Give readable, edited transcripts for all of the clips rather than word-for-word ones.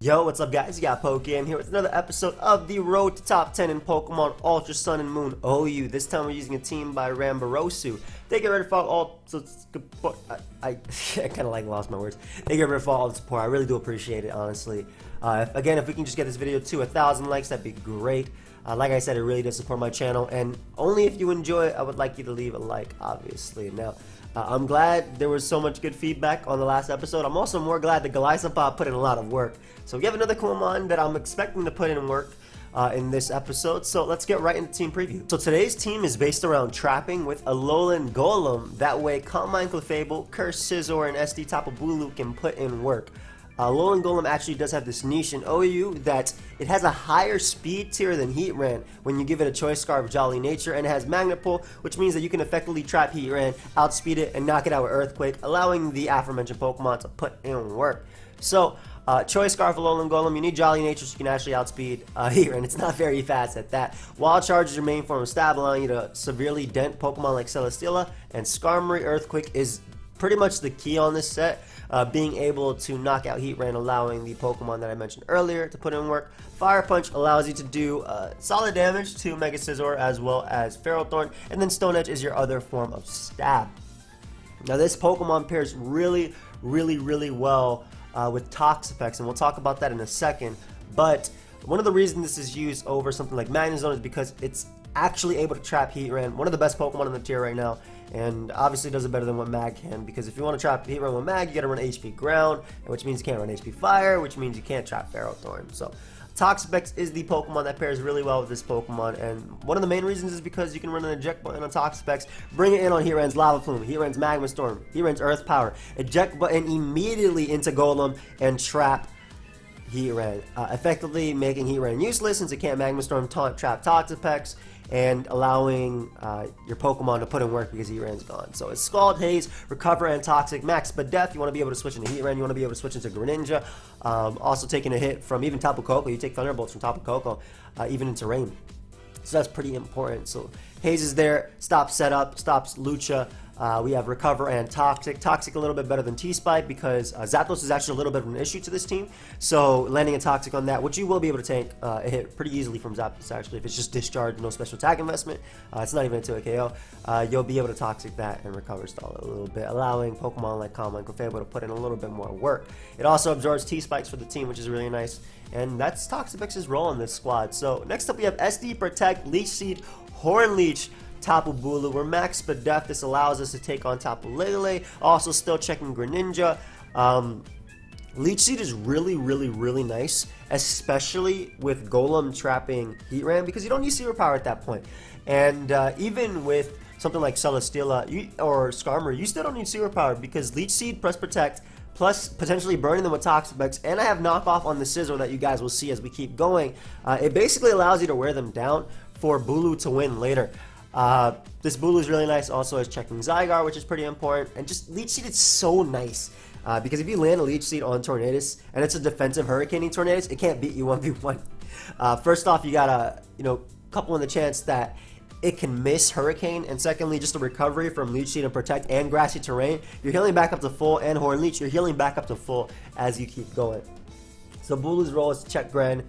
Yo, what's up guys? You got PokeaimMD here with another episode of the Road to Top 10 in Pokemon Ultra Sun and Moon OU. This time we're using a team by Rambarosu. They get ready for all support. I kind of like lost my words. They get ready for all the support. I really do appreciate it, honestly. If we can just get this video to 1,000 likes, that'd be great. Like I said, it really does support my channel, and only if you enjoy it, I would like you to leave a like, obviously. Now, I'm glad there was so much good feedback on the last episode. I'm also more glad that Golisopod put in a lot of work. So we have another Pokemon that I'm expecting to put in work in this episode. So let's get right into team preview. So today's team is based around trapping with Alolan Golem. That way, Combine Clefable, Curse Scizor, and SD TAPU BULU can put in work. Alolan Golem actually does have this niche in OU that it has a higher speed tier than Heatran when you give it a Choice Scarf, Jolly Nature, and it has Magnet Pull, which means that you can effectively trap Heatran, outspeed it, and knock it out with Earthquake, allowing the aforementioned Pokemon to put in work. So, Choice Scarf, Alolan Golem, you need Jolly Nature so you can actually outspeed Heatran. It's not very fast at that. Wild Charge is your main form of stab, allowing you to severely dent Pokemon like Celesteela, and Skarmory Earthquake is pretty much the key on this set. Being able to knock out Heatran, allowing the Pokemon that I mentioned earlier to put in work. Fire Punch allows you to do solid damage to Mega Scizor as well as Ferrothorn, and then Stone Edge is your other form of stab. Now this Pokemon pairs really well with TOXAPEX, and we'll talk about that in a second. But one of the reasons this is used over something like Magnezone is because it's actually able to trap Heatran, one of the best Pokemon in the tier right now, and obviously does it better than what Mag can, because if you want to trap Heatran with Mag, you gotta run HP Ground, which means you can't run HP Fire, which means you can't trap Ferrothorn. So TOXAPEX is the Pokemon that pairs really well with this Pokemon, and one of the main reasons is because you can run an eject button on TOXAPEX, bring it in on Heatran's Lava Plume, Heatran's Magma Storm, Heatran's Earth Power, eject button immediately into Golem, and trap Heatran, effectively making Heatran useless since it can't Magma Storm, trap TOXAPEX, and allowing your Pokemon to put in work because Heatran's gone. So it's Scald, Haze, Recover, and Toxic. Max Spadef, you want to be able to switch into Heatran, you want to be able to switch into Greninja. Also taking a hit from even Tapu Koko, you take Thunderbolts from Tapu Koko, even into Rain. So that's pretty important. So Haze is there, stops Setup, stops Lucha. We have Recover and Toxic. Toxic a little bit better than T-Spike because Zapdos is actually a little bit of an issue to this team. So landing a Toxic on that, which you will be able to tank a hit pretty easily from Zapdos actually. If it's just discharged, no special attack investment, it's not even into a KO, you'll be able to Toxic that and Recover stall it a little bit, allowing Pokemon like Combine Clefable to put in a little bit more work. It also absorbs T-Spikes for the team, which is really nice. And that's TOXAPEX's role in this squad. So next up we have SD, Protect, Leech Seed, Horn Leech, Tapu BULU. We're Max Spadef. This allows us to take on Tapu Lele. Also still checking Greninja. Leech Seed is really nice, especially with Golem trapping Heatran, because you don't need Super Power at that point. And even with something like Celesteela or Skarmory, you still don't need Super Power because Leech Seed plus Protect, plus potentially burning them with TOXAPEX, and I have knockoff on the Scizor that you guys will see as we keep going. It basically allows you to wear them down for BULU to win later. This BULU is really nice, also as checking Zygarde, which is pretty important, and just Leech Seed is so nice, because if you land a Leech Seed on Tornadus, and it's a defensive Hurricaning Tornadus, it can't beat you 1v1. First off, you got a couple in the chance that it can miss Hurricane, and secondly, just a recovery from Leech Seed and Protect and Grassy Terrain. You're healing back up to full, and Horn Leech, you're healing back up to full as you keep going. So BULU's role is to check Gren,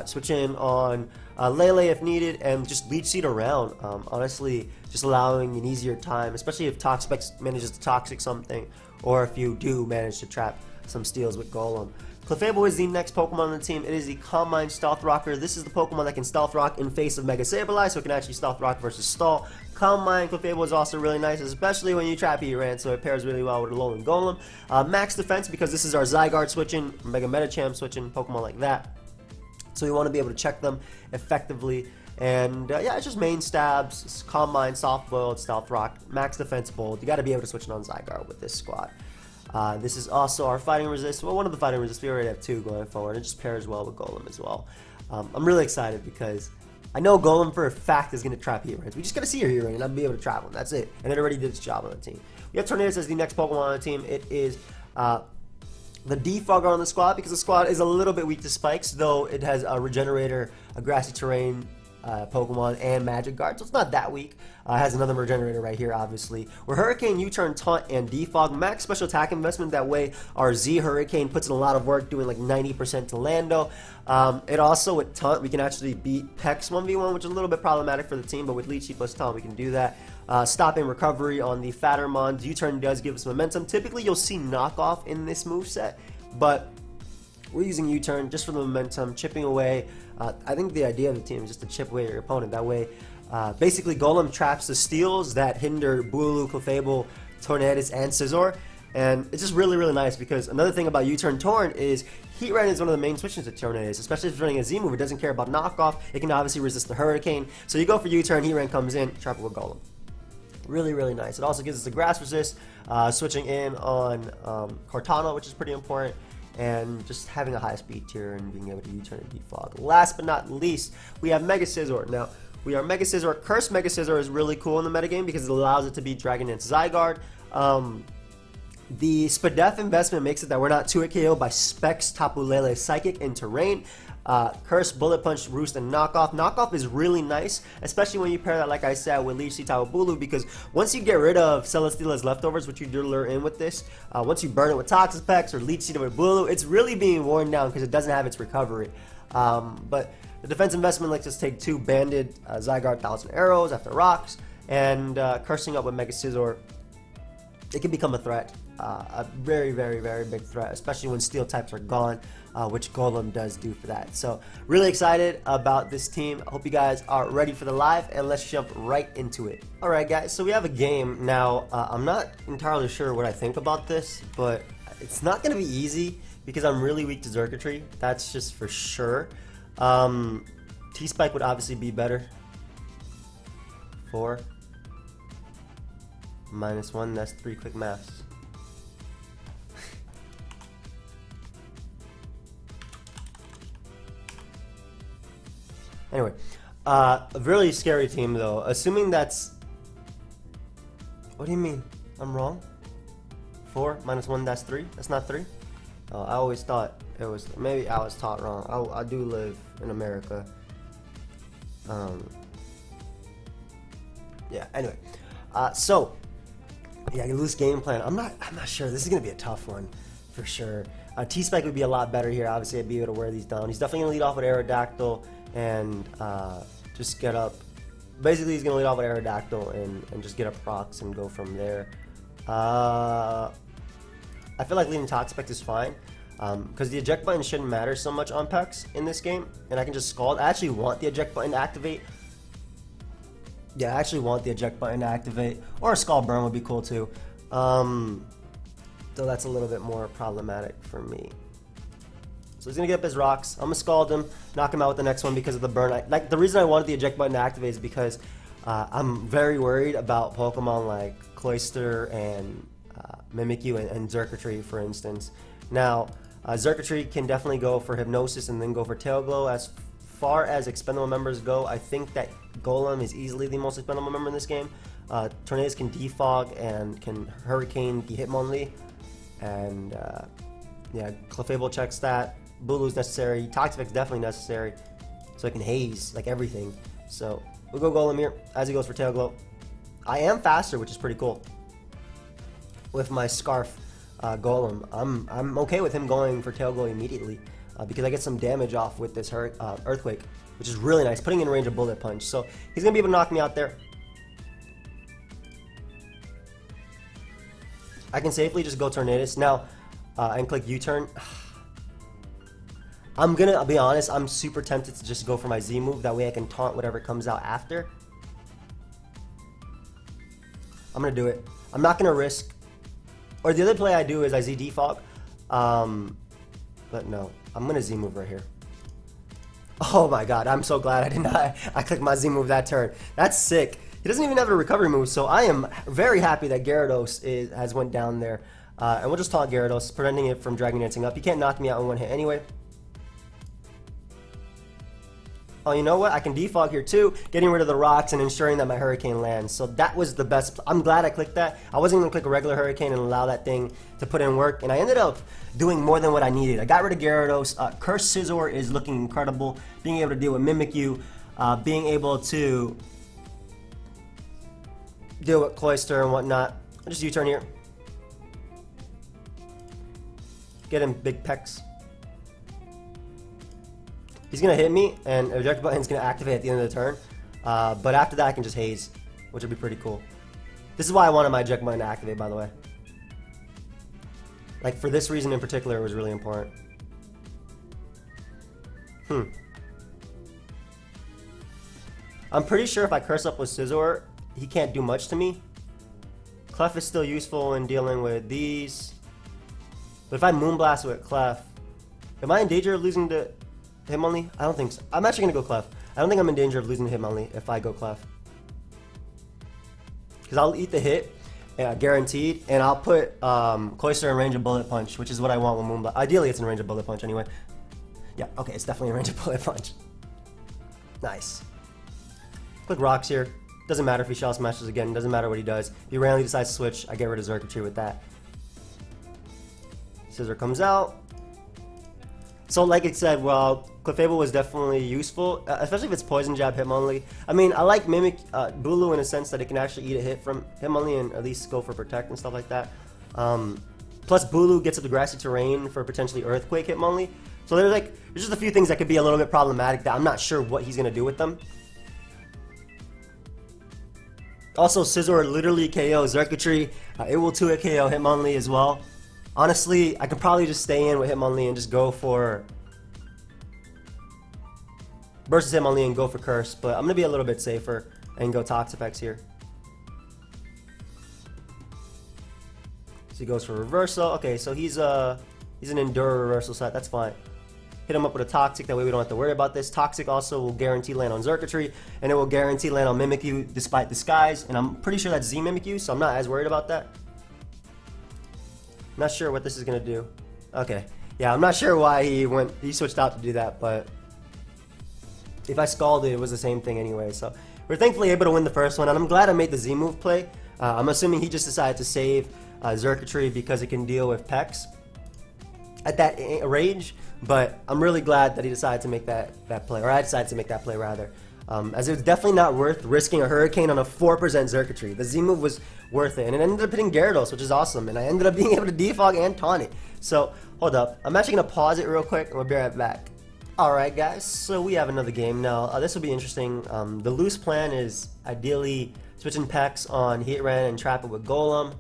switch in on Lele if needed, and just Leech Seed around. Honestly, just allowing an easier time, especially if TOXAPEX manages to Toxic something, or if you do manage to trap some steals with Golem. Clefable is the next Pokemon on the team. It is the Combine Stealth Rocker. This is the Pokemon that can Stealth Rock in face of Mega Sableye, so it can actually Stealth Rock versus Stall. Combine Clefable is also really nice, especially when you trap Heatran, so it pairs really well with Alolan Golem. Max Defense, because this is our Zygarde switching, Mega Medicham switching, Pokemon like that. So you want to be able to check them effectively. And yeah, it's just main stabs, Combine, Soft Boiled, Stealth Rock, Max Defense Bold. You got to be able to switch on Zygarde with this squad. This is also our Fighting Resist. Well, one of the Fighting Resist. We already have two going forward. It just pairs well with Golem as well. I'm really excited because I know Golem for a fact is going to trap Heatran. We just got to see your Heatran and I'll be able to trap him. That's it. And it already did its job on the team. We have Tornadus as the next Pokemon on the team. It is the defogger on the squad because the squad is a little bit weak to spikes, though it has a Regenerator, a Grassy Terrain, Pokemon and Magic Guard, so it's not that weak. Has another Regenerator right here, obviously. We're Hurricane, U-Turn, Taunt, and Defog. Max special attack investment, that way our Z Hurricane puts in a lot of work, doing like 90% to Lando. It also, with Taunt, we can actually beat Pex 1v1, which is a little bit problematic for the team, but with Leechy plus Taunt, we can do that. Stopping recovery on the Fattermons. U-Turn does give us momentum. Typically, you'll see knockoff in this moveset, but we're using U-Turn just for the momentum, chipping away. I think the idea of the team is just to chip away your opponent. That way, basically, Golem traps the steals that hinder BULU, CLEFABLE, TORNADUS, and Scizor. And it's just really, really nice because another thing about U-Turn Torn is Heat Rain is one of the main switches to Tornadus, especially if it's running a Z move. It doesn't care about knockoff. It can obviously resist the Hurricane. So you go for U-Turn, Heat Rain comes in, trap it with Golem. Really, really nice. It also gives us a grass resist, switching in on Cortana, which is pretty important, and just having a high speed tier and being able to U-turn and defog. Last but not least, we have Mega Scizor. Now, we are Mega Scizor. Cursed Mega Scizor is really cool in the metagame because it allows it to be Dragon Dance Zygarde. The Spadef investment makes it that we're not 2-hit KO by Specs, Tapu Lele, Psychic, and Terrain. Curse, Bullet Punch, Roost, and Knockoff. Knockoff is really nice, especially when you pair that, like I said, with Leechy, Tapu Bulu, because once you get rid of Celesteela's leftovers, which you do lure in with this, once you burn it with TOXAPEX or Leechy with Bulu, it's really being worn down because it doesn't have its recovery. But the defense investment lets us take 2 banded Zygarde 1000 arrows after rocks, and cursing up with Mega Scizor, it can become a threat. A very, very, very big threat, especially when steel types are gone, which Golem does do for that. So really excited about this team. I hope you guys are ready for the live, and let's jump right into it. Alright guys, so we have a game. Now, I'm not entirely sure what I think about this, but it's not going to be easy because I'm really weak to Xurkitree. That's just for sure. T-Spike would obviously be better. 4 minus 1, that's 3 quick maths. Anyway, a really scary team though. Assuming that's... What do you mean? I'm wrong? 4 minus 1, that's 3? That's not 3? I always thought it was... Maybe I was taught wrong. I do live in America. Yeah, anyway. So, yeah, loose game plan. I'm not sure. This is going to be a tough one for sure. T-Spike would be a lot better here. Obviously, I'd be able to wear these down. He's definitely going to lead off with Aerodactyl and just get up. Basically, he's going to lead off with Aerodactyl and just get up rocks and go from there. I feel like leading TOXAPEX is fine because the eject button shouldn't matter so much on Pex in this game, and I can just Scald. I actually want the eject button to activate. Yeah, I actually want the eject button to activate, or a Scald Burn would be cool too. So that's a little bit more problematic for me. So he's gonna get up his rocks. I'm gonna Scald him, knock him out with the next one because of the burn. Like the reason I wanted the eject button to activate is because I'm very worried about Pokemon like Cloyster and Mimikyu and Xurkitree, for instance. Now, Xurkitree can definitely go for Hypnosis and then go for Tail Glow. As far as expendable members go, I think that Golem is easily the most expendable member in this game. Tornadus can defog and can Hurricane the Hitmonlee, and yeah, CLEFABLE checks that. BULU is necessary. TOXAPEX definitely necessary, so it can haze like everything. So we'll go Golem here as he goes for Tail Glow. I am faster, which is pretty cool. With my Scarf Golem, I'm okay with him going for Tail Glow immediately because I get some damage off with this Earthquake, which is really nice, putting in range of Bullet Punch. So he's gonna be able to knock me out there. I can safely just go Tornadus now and click U-turn. I'll be honest, I'm super tempted to just go for my Z move. That way I can taunt whatever comes out after. I'm gonna do it. I'm not gonna risk. Or the other play I do is I Z defog. But no, I'm gonna Z move right here. Oh my god, I'm so glad I did not. I clicked my Z move that turn. That's sick. He doesn't even have a recovery move, so I am very happy that Gyarados has went down there. And we'll just taunt Gyarados, preventing it from Dragon Dancing up. He can't knock me out in one hit anyway. Oh, you know what? I can defog here too, getting rid of the rocks and ensuring that my Hurricane lands. So that was the best. I'm glad I clicked that. I wasn't going to click a regular Hurricane and allow that thing to put in work, and I ended up doing more than what I needed. I got rid of Gyarados. Cursed Scizor is looking incredible, being able to deal with Mimikyu. being able to deal with Cloyster and whatnot. I'll just U-turn here. Get him big pecs. He's gonna hit me, and eject button's gonna activate at the end of the turn. But after that, I can just haze, which would be pretty cool. This is why I wanted my eject button to activate, by the way. Like, for this reason in particular, it was really important. I'm pretty sure if I curse up with Scizor, he can't do much to me. Clef is still useful in dealing with these. But if I Moonblast with Clef, am I in danger of losing to Hitmonlee? I don't think so. I'm actually going to go Clef. I don't think I'm in danger of losing to Hitmonlee if I go Clef. Because I'll eat the hit, guaranteed, and I'll put Cloyster in range of Bullet Punch, which is what I want with Moonblast. Ideally, it's in range of Bullet Punch anyway. Yeah, okay, it's definitely in range of Bullet Punch. Nice. Quick rocks here. Doesn't matter if he Shell Smashes again. Doesn't matter what he does. If he randomly decides to switch, I get rid of Xurkitree with that. Scizor comes out. So like I said, well, Clefable was definitely useful, especially if it's Poison Jab Hitmonlee. I mean, I like Mimic BULU in a sense that it can actually eat a hit from Hitmonlee and at least go for Protect and stuff like that. Plus BULU gets up the grassy terrain for potentially Earthquake Hitmonlee. So there's just a few things that could be a little bit problematic that I'm not sure what he's gonna do with them. Also, Scizor literally KO Xurkitree. It will 2-hit KO Hitmonlee as well. Honestly, I could probably just stay in with Hitmonlee and just go for versus Hitmonlee and go for Curse, but I'm gonna be a little bit safer and go TOXAPEX here. So he goes for Reversal. Okay, so he's an Endure Reversal set. That's fine. Hit him up with a Toxic. That way we don't have to worry about this. Toxic also will guarantee land on Xurkitree, and it will guarantee land on Mimikyu despite Disguise. And I'm pretty sure that's Z Mimikyu, so I'm not as worried about that. Not sure what this is gonna do. Okay, yeah, I'm not sure why he switched out to do that, but if I Scalded, it was the same thing anyway. So we're thankfully able to win the first one, and I'm glad I made the Z move play. I'm assuming he just decided to save Xurkitree because it can deal with Pex at that range, but I'm really glad that he decided to make that play, or I decided to make that play rather. As it was definitely not worth risking a Hurricane on a 4% Xurkitree. The Z move was worth it, and it ended up hitting Gyarados, which is awesome, and I ended up being able to defog and taunt it. So, hold up. I'm actually going to pause it real quick, and we'll be right back. Alright guys, so we have another game now. This will be interesting. The loose plan is ideally switching Pex on Heatran and trap it with Golem.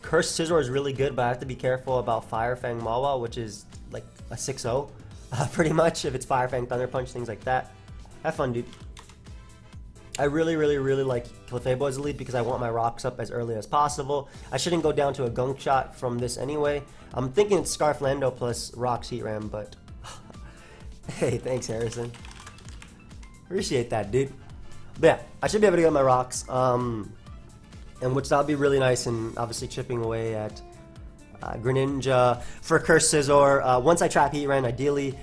Curse Scizor is really good, but I have to be careful about Fire Fang Mawa, which is like a 6-0, pretty much, if it's Fire Fang, Thunder Punch, things like that. Have fun, dude. I really like Clefable as a lead because I want my rocks up as early as possible. I shouldn't go down to a Gunk Shot from this anyway. I'm thinking it's Scarf Lando plus Rocks Heatran, but hey, thanks Harrison. Appreciate that, dude. But yeah, I should be able to get my rocks, and which that'll be really nice, and obviously chipping away at Greninja for Curse Scizor. Once I trap Heatran, ideally,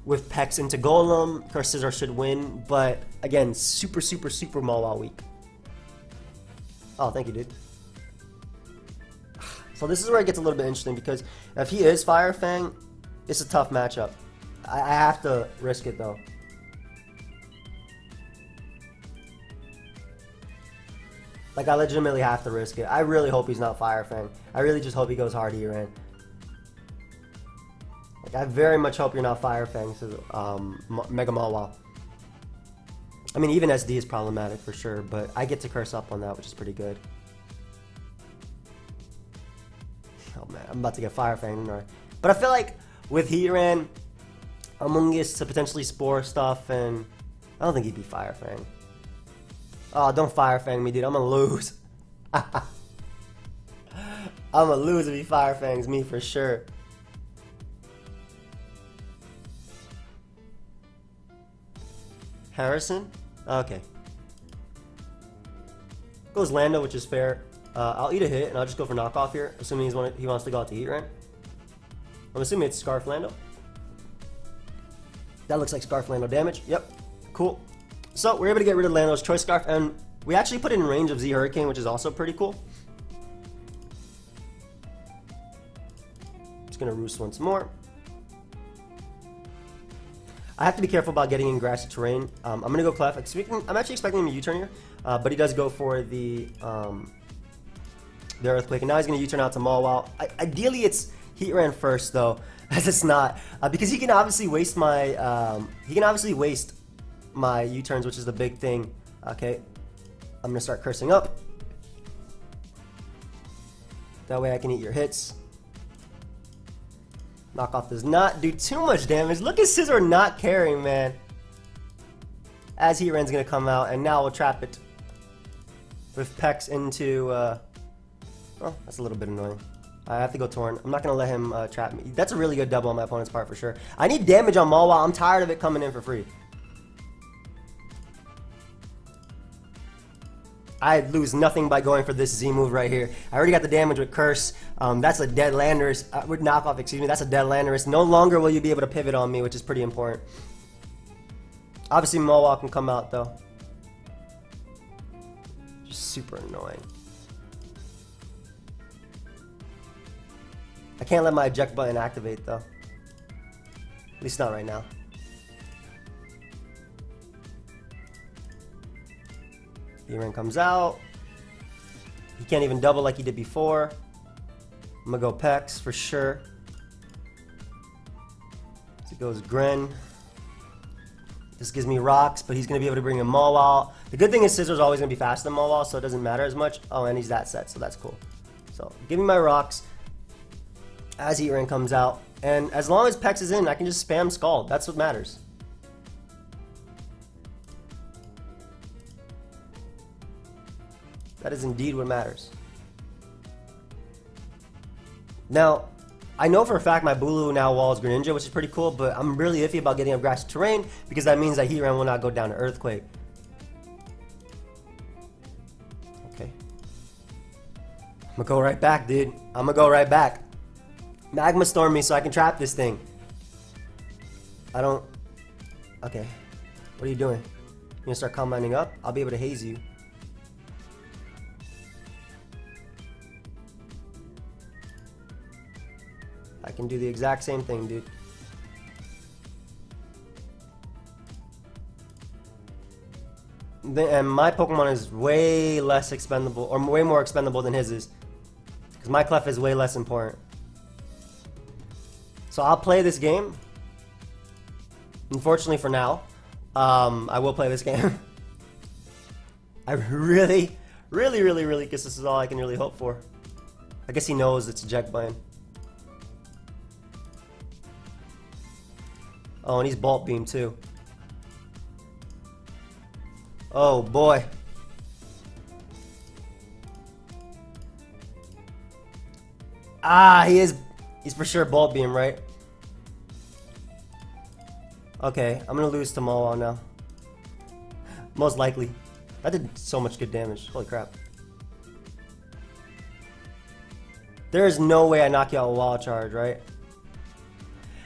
with Pex into Golem, Curse Scizor should win, but again, super Mawile weak. Oh, thank you, dude. So this is where it gets a little bit interesting, because if he is Fire Fang, it's a tough matchup. I have to risk it though. Like, I legitimately have to risk it. I really hope he's not Fire Fang. I really just hope he goes hard Heatran. Like, I very much hope you're not Fire Fang, so, Mega Mawile. I mean, even SD is problematic for sure, but I get to curse up on that, which is pretty good. Oh man, I'm about to get Fire Fang, aren't I? But I feel like with Heatran, Amoonguss to potentially Spore stuff, and I don't think he'd be Fire Fang. Oh, don't Fire Fang me, dude. I'm gonna lose. I'm gonna lose if he Fire Fangs me for sure. Harrison? Okay. Goes Lando, which is fair. I'll eat a hit, and I'll just go for knockoff here, assuming he wants to go out to Heatran. I'm assuming it's Scarf Lando. That looks like Scarf Lando damage. Yep. Cool. So we're able to get rid of Lando's Choice Scarf, and we actually put it in range of Z Hurricane, which is also pretty cool. Just gonna Roost once more. I have to be careful about getting in grassy terrain. I'm going to go Clef. I'm actually expecting him to U-turn here, but he does go for the Earthquake, and now he's going to U-turn out to Mawile. Ideally, it's Heat Ran first, though, as it's not, because he can obviously waste my U-turns, which is the big thing. Okay, I'm going to start cursing up. That way I can eat your hits. Knockoff does not do too much damage. Look at Scizor not caring, man. As Heat Ran's going to come out, and now we'll trap it with Pex into... oh, that's a little bit annoying. I have to go Torn. I'm not going to let him trap me. That's a really good double on my opponent's part for sure. I need damage on Mawile. I'm tired of it coming in for free. I lose nothing by going for this Z move right here. I already got the damage with Curse. That's a dead Landorus. With Knockoff, excuse me. That's a dead Landorus. No longer will you be able to pivot on me, which is pretty important. Obviously, Mawile can come out, though. Just super annoying. I can't let my eject button activate, though. At least not right now. Heat comes out. He can't even double like he did before. I'm gonna go Pex for sure. So it goes Gren. This gives me rocks, but he's gonna be able to bring in Mawile. The good thing is Scizor's always gonna be faster than Mawile, so it doesn't matter as much. Oh, and he's that set, so that's cool. So give me my rocks as Heat Ran comes out, and as long as Pex is in, I can just spam Scald. That's what matters. That is indeed what matters. Now, I know for a fact my BULU now walls Greninja, which is pretty cool, but I'm really iffy about getting up grassy terrain because that means that Heat Ran will not go down to Earthquake. Okay. I'm gonna go right back, dude. I'm gonna go right back. Magma Storm me so I can trap this thing. I don't... Okay. What are you doing? You gonna start combining up? I'll be able to haze you. I can do the exact same thing, dude. And my Pokemon is way less expendable, or way more expendable than his is. Because my Clef is way less important. So I'll play this game. Unfortunately for now, I will play this game. I really, guess this is all I can really hope for. I guess he knows it's eject button. Oh, and he's Bolt Beam too. Oh boy. Ah, he's for sure Bolt Beam, right? Okay, I'm gonna lose to Mawile now. Most likely. That did so much good damage. Holy crap. There is no way I knock you out with Wild Charge, right?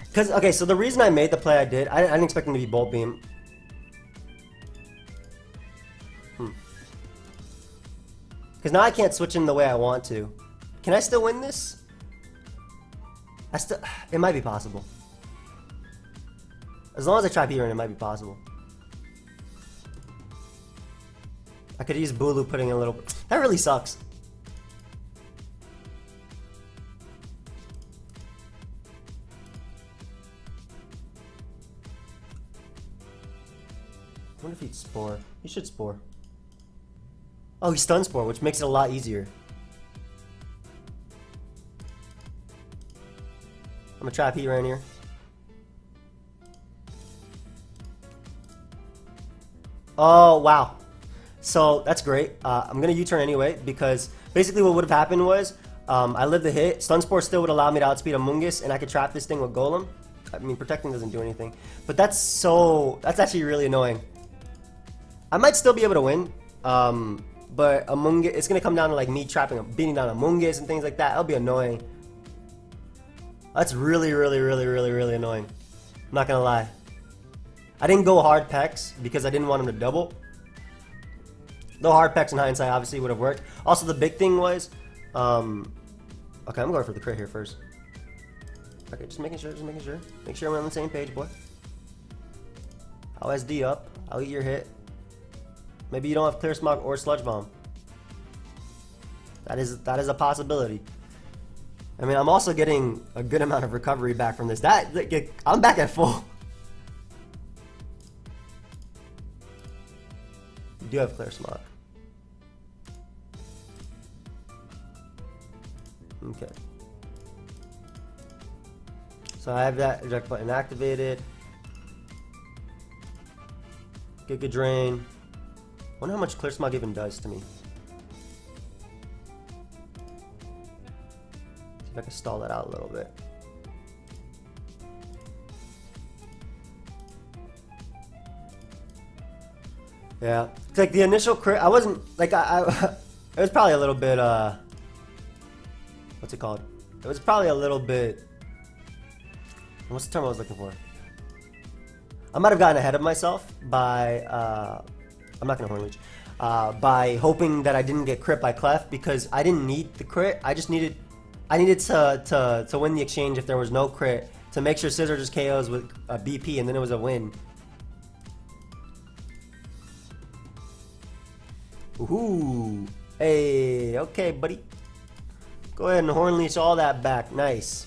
Because, okay, so the reason I made the play I did, I didn't expect him to be Bolt Beam. Because now I can't switch in the way I want to. Can I still win this? It might be possible. As long as I try Heat Ran, it might be possible. I could use BULU putting in a little... That really sucks. I wonder if he'd Spore. He should Spore. Oh, he Stun Spore, which makes it a lot easier. I'm gonna trap Heat Ran here. Oh, wow. So, that's great. I'm gonna U-turn anyway, because basically what would have happened was, I lived the hit, Stun Spore still would allow me to outspeed Amoonguss, and I could trap this thing with Golem. I mean, protecting doesn't do anything. But that's actually really annoying. I might still be able to win, but Amoonguss, it's gonna come down to like me beating down Amoonguss and things like that. That'll be annoying. That's really annoying. I'm not gonna lie. I didn't go hard Pex because I didn't want him to double. Though hard Pex in hindsight obviously would have worked. Also, the big thing was, okay, I'm going for the crit here first. Okay, just making sure. Make sure we're on the same page, boy. I'll SD up. I'll eat your hit. Maybe you don't have Clear Smog or Sludge Bomb. That is a possibility. I mean, I'm also getting a good amount of recovery back from this. I'm back at full. You do have Clear Smog. Okay. So I have that eject button activated. Giga Drain. Wonder how much Clear Smog even does to me. See if I can stall that out a little bit. Yeah, it's like the initial crit. I wasn't like it was probably a little bit what's it called? It was probably a little bit. What's the term I was looking for? I might have gotten ahead of myself by I'm not gonna horn leech by hoping that I didn't get crit by Clef, because I didn't need the crit. I needed to win the exchange if there was no crit, to make sure Scissor just KOs with a BP, and then it was a win. Ooh, hey, okay, buddy. Go ahead and horn leech all that back. Nice.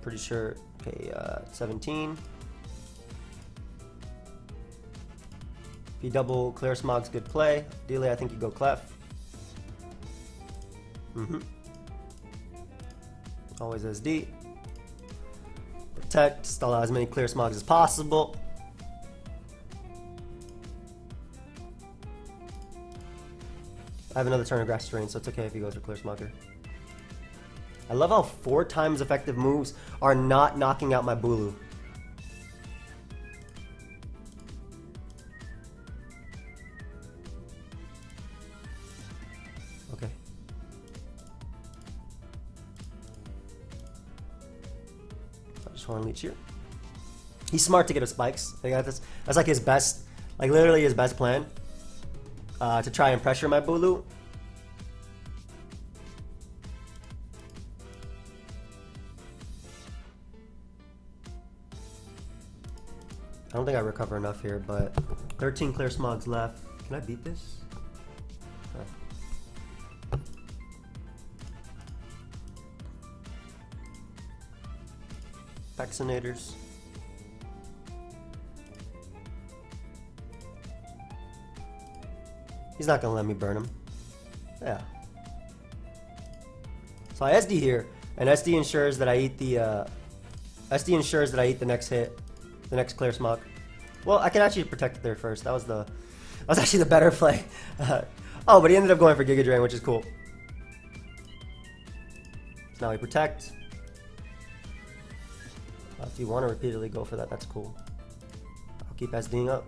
Pretty sure. Okay, 17. If you double Clear Smog's good play. Ideally, I think you go Clef. Always SD. Protect. Stall out as many Clear Smogs as possible. I have another turn of Grass Terrain, so it's okay if he goes for Clear Smogger. I love how 4 times effective moves are not knocking out my BULU. Okay. I'll just Horn Leech here. He's smart to get his spikes. That's like his best, like literally his best plan. To try and pressure my BULU. I don't think I recover enough here, but 13 Clear Smogs left. Can I beat this? Okay. Vaccinators. He's not gonna let me burn him. Yeah. So I SD here, and SD ensures that I eat the next hit, the next Clear Smog. Well, I can actually protect it there first. That was actually the better play. Oh, but he ended up going for Giga Drain, which is cool. So now we protect. If you want to repeatedly go for that, that's cool. I'll keep SDing up.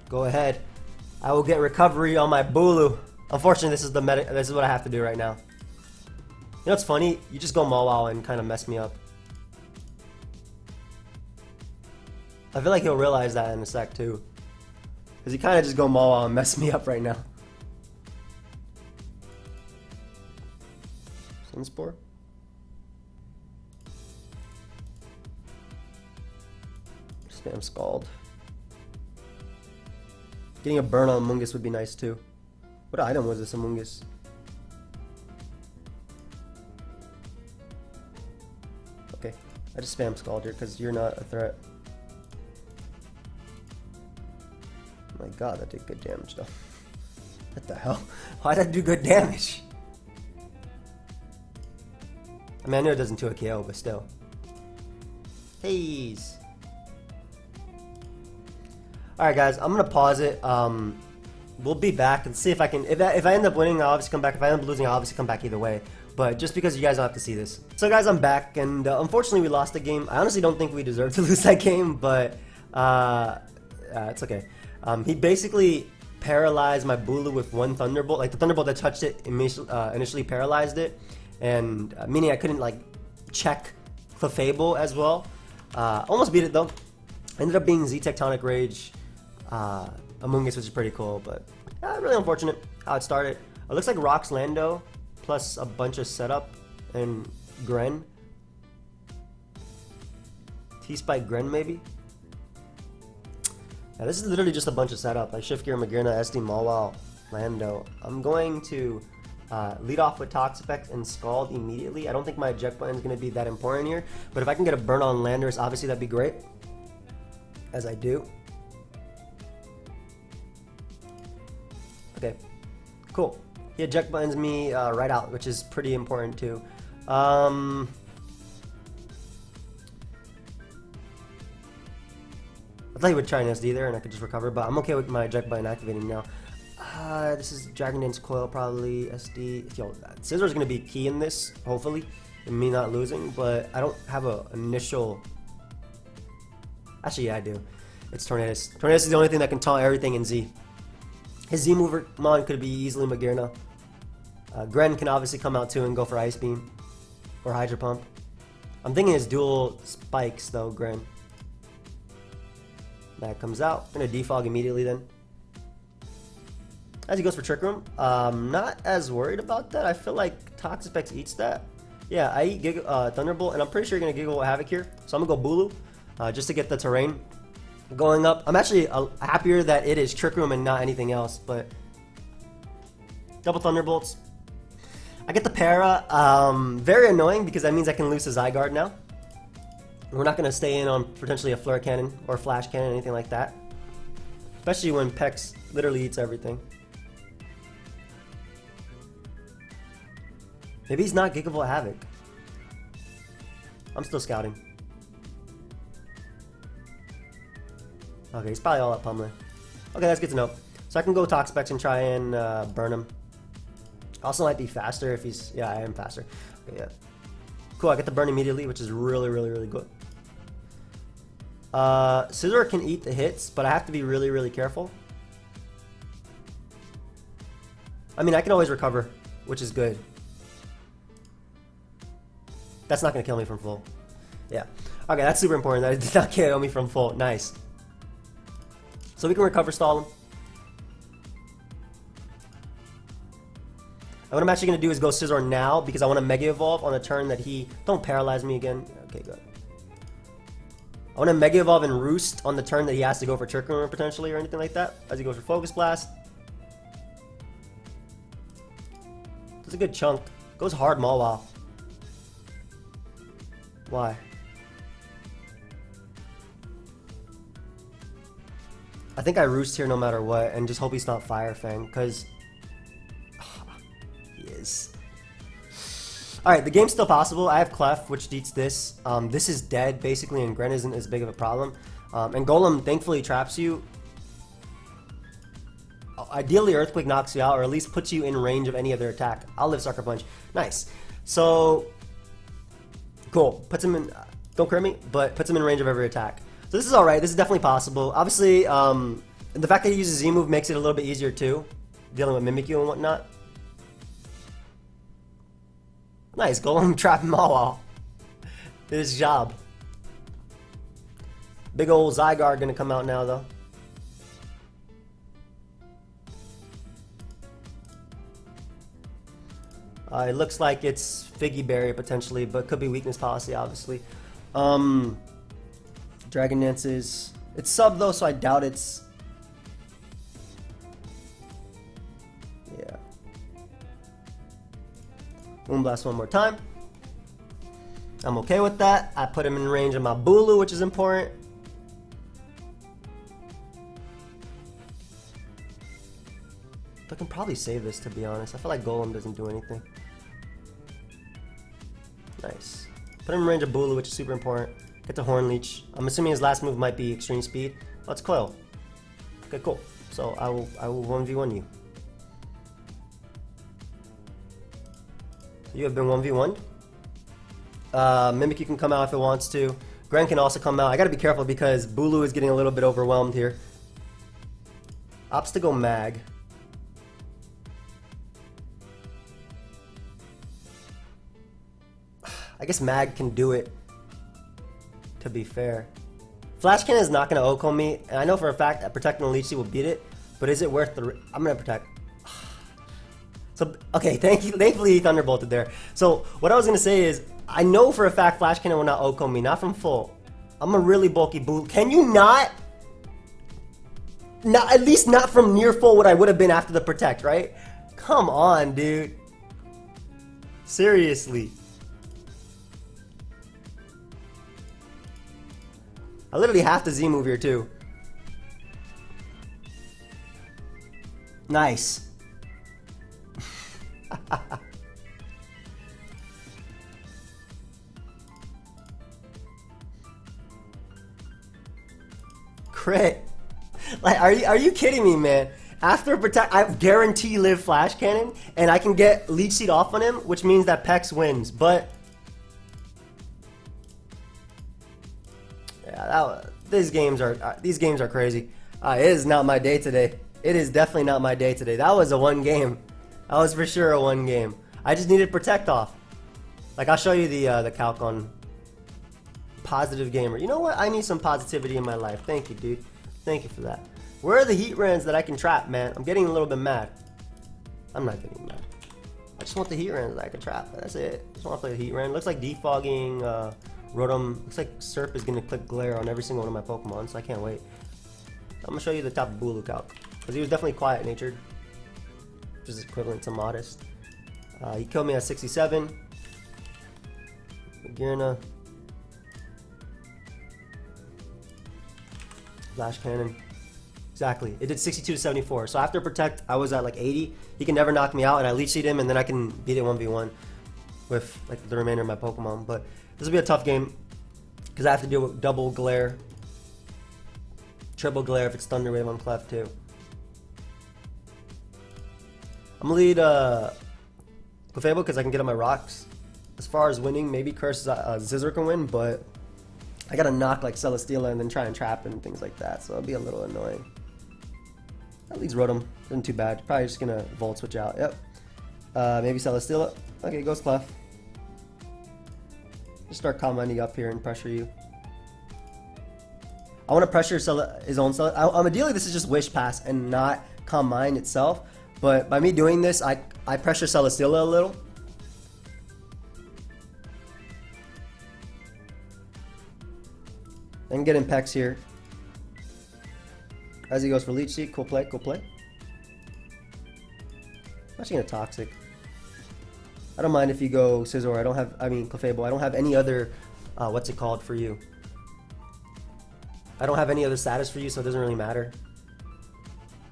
Go ahead. I will get recovery on my BULU. Unfortunately, this is the meta. This is what I have to do right now. You know what's funny? You just go Mawile and kind of mess me up. I feel like he'll realize that in a sec too, because he kind of just go Mawile and mess me up right now. Sunspore. Spam Scald. Getting a burn on Amoonguss would be nice too. What item was this Amoonguss? Okay, I just spam Scald here because you're not a threat. Oh my god, that did good damage though. What the hell? Why'd that do good damage? I mean, I know it doesn't do a KO, but still. Haze. Alright guys, I'm gonna pause it. We'll be back and see if I can. If I end up winning, I'll obviously come back. If I end up losing, I'll obviously come back either way. But just because you guys don't have to see this. So guys, I'm back, and unfortunately we lost the game. I honestly don't think we deserved to lose that game, but it's okay. He basically paralyzed my BULU with one Thunderbolt. Like the Thunderbolt that touched it initially paralyzed it, and meaning I couldn't like check CLEFABLE as well. Almost beat it though. Ended up being Z Tectonic Rage. Amoonguss, which is pretty cool, but really unfortunate how it started. It looks like Rox Lando plus a bunch of setup and Gren. T-Spike Gren maybe? Yeah, this is literally just a bunch of setup, like Shift Gear, Magearna, SD, Mawile, Lando. I'm going to lead off with TOXAPEX and Scald immediately. I don't think my eject button is going to be that important here, but if I can get a burn on Landers, obviously that'd be great, as I do. Okay, cool. He eject buttons me right out, which is pretty important too. I thought he would try an SD there and I could just recover, but I'm okay with my eject button activating now. This is Dragon Dance Coil, probably SD. Yo, Scizor is going to be key in this, hopefully, and me not losing, but I don't have a initial... Actually, yeah, I do. It's Tornadus. Tornadus is the only thing that can taunt everything in Z. His Z mover mon could be easily Magearna. Gren can obviously come out too and go for Ice Beam or Hydro Pump. I'm thinking his dual spikes though, Gren. That comes out. I'm gonna defog immediately then. As he goes for Trick Room, not as worried about that. I feel like TOXAPEX eats that. Yeah, I eat Thunderbolt, and I'm pretty sure you're gonna Giga Havoc here. So I'm gonna go BULU, just to get the terrain going up. I'm actually happier that it is Trick Room and not anything else, but double Thunderbolts. I get the Para. Very annoying because that means I can lose to Zygarde now. We're not gonna stay in on potentially a Flare Cannon or Flash Cannon, anything like that. Especially when Pex literally eats everything. Maybe he's not Gigavolt Havoc. I'm still scouting. Okay, he's probably all up pummeling. Okay, that's good to know. So I can go TOXAPEX and try and burn him. Also might be faster if he's... Yeah, I am faster. Okay, yeah. Cool, I get the burn immediately, which is really, really, really good. Scizor can eat the hits, but I have to be really, really careful. I mean, I can always recover, which is good. That's not going to kill me from full. Yeah. Okay, that's super important. That it did not kill me from full. Nice. So we can recover stall him. And what I'm actually going to do is go Scizor now because I want to Mega Evolve on the turn that he... Don't paralyze me again. Okay, good. I want to Mega Evolve and Roost on the turn that he has to go for Trick Room potentially or anything like that. As he goes for Focus Blast. That's a good chunk. Goes hard Mawile. Why? I think I Roost here no matter what and just hope he's not Fire Fang because he is. Alright, the game's still possible. I have Clef, which beats this. This is dead basically and Gren isn't as big of a problem. And Golem thankfully traps you. Ideally Earthquake knocks you out or at least puts you in range of any other attack. I'll live Sucker Punch. Nice. So... Cool. Puts him in... Don't crit me, but puts him in range of every attack. So this is alright. This is definitely possible. Obviously, the fact that he uses Z-Move makes it a little bit easier too. Dealing with Mimikyu and whatnot. Nice. Golem trapping Mawile. Did his job. Big old Zygarde gonna come out now though. It looks like it's Figgy Berry potentially, but could be Weakness Policy, obviously. Dragon Dances. It's sub though, so I doubt it's... Yeah. Moonblast one more time. I'm okay with that. I put him in range of my BULU, which is important. I can probably save this, to be honest. I feel like Golem doesn't do anything. Nice. Put him in range of BULU, which is super important. Get to Horn Leech. I'm assuming his last move might be Extreme Speed. Oh, it's Coil. Okay, cool. So I will 1v1 you. You have been 1v1'd. Mimikyu can come out if it wants to. Gren can also come out. I gotta be careful because BULU is getting a little bit overwhelmed here. Opts to go Mag. I guess Mag can do it, to be fair. Flash Cannon is not going to Oko me, and I know for a fact that Protecting the Leech Seed will beat it, but is it worth the... I'm going to Protect. So, okay, thankfully he Thunderbolted there. So, what I was going to say is, I know for a fact Flash Cannon will not Oko me, not from full. I'm a really bulky BULU. Can you not? Not, at least not from near full what I would have been after the Protect, right? Come on, dude. Seriously. I literally have to Z-move here, too. Nice. Crit. Like, are you kidding me, man? After Protect, I guarantee live Flash Cannon, and I can get Leech Seed off on him, which means that Pex wins. But yeah, these games are crazy. It is not my day today. It is definitely not my day today. That was a one game. That was for sure a one game. I just needed Protect off. Like, I'll show you the calc on Positive Gamer. You know what? I need some positivity in my life. Thank you, dude. Thank you for that. Where are the heat rans that I can trap, man? I'm getting a little bit mad. I'm not getting mad. I just want the heat rans that I can trap. That's it. I just want to play the heat ran. Looks like defogging Rotom. Looks like Serp is going to click Glare on every single one of my Pokemon, so I can't wait. I'm going to show you the top of BULU calc. Because he was definitely quiet-natured. Which is equivalent to modest. He killed me at 67. Magirna. Flash Cannon. Exactly. It did 62 to 74. So after Protect, I was at like 80. He can never knock me out, and I Leech Seed him, and then I can beat it 1v1 with like the remainder of my Pokemon. But this will be a tough game because I have to deal with double Glare, triple Glare if it's Thunder Wave on Clef too. I'm gonna lead CLEFABLE because I can get on my rocks. As far as winning, maybe Curse Scizor can win, but I gotta knock like Celesteela and then try and trap and things like that, so it'll be a little annoying. That leads Rotom. Isn't too bad. Probably just gonna Volt Switch out. Yep. Maybe Celesteela. Okay, goes Clef. Just start commenting up here and pressure you. I want to pressure his own Celesteela. Ideally, this is just Wish Pass and not Calm Mind itself. But by me doing this, I pressure Celesteela a little. And get in Pex here. As he goes for Leech Seed. Cool play, cool play. I'm actually gonna Toxic. I don't mind if you go Scizor. CLEFABLE. I don't have any other, what's it called for you? I don't have any other status for you, so it doesn't really matter.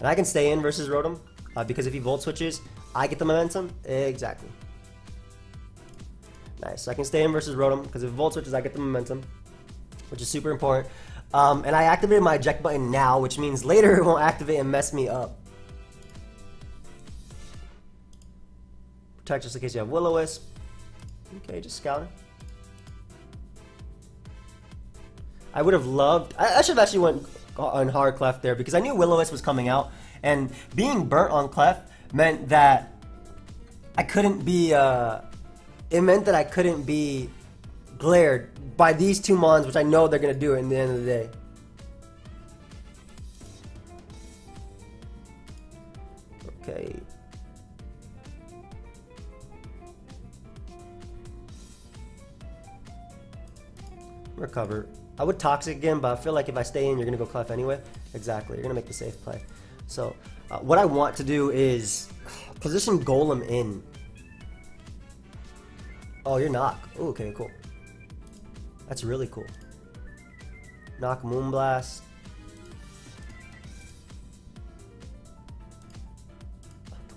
And I can stay in versus Rotom, because if he Volt Switches, I get the momentum. Exactly. Nice. So I can stay in versus Rotom, because if Volt Switches, I get the momentum, which is super important. And I activated my eject button now, which means later it won't activate and mess me up. Protect just in case you have Will-O-Wisp. Okay, just scouting. I would have loved... I should have actually went on hard Clef there because I knew Will-O-Wisp was coming out. And being burnt on Clef meant that I couldn't be... it meant that I couldn't be glared by these two Mons, which I know they're going to do it in the end of the day. Okay. Recover. I would Toxic again, but I feel like if I stay in, you're going to go Clef anyway. Exactly. You're going to make the safe play. So, what I want to do is position Golem in. Oh, you're Knock. Ooh, okay, cool. That's really cool. Knock Moonblast.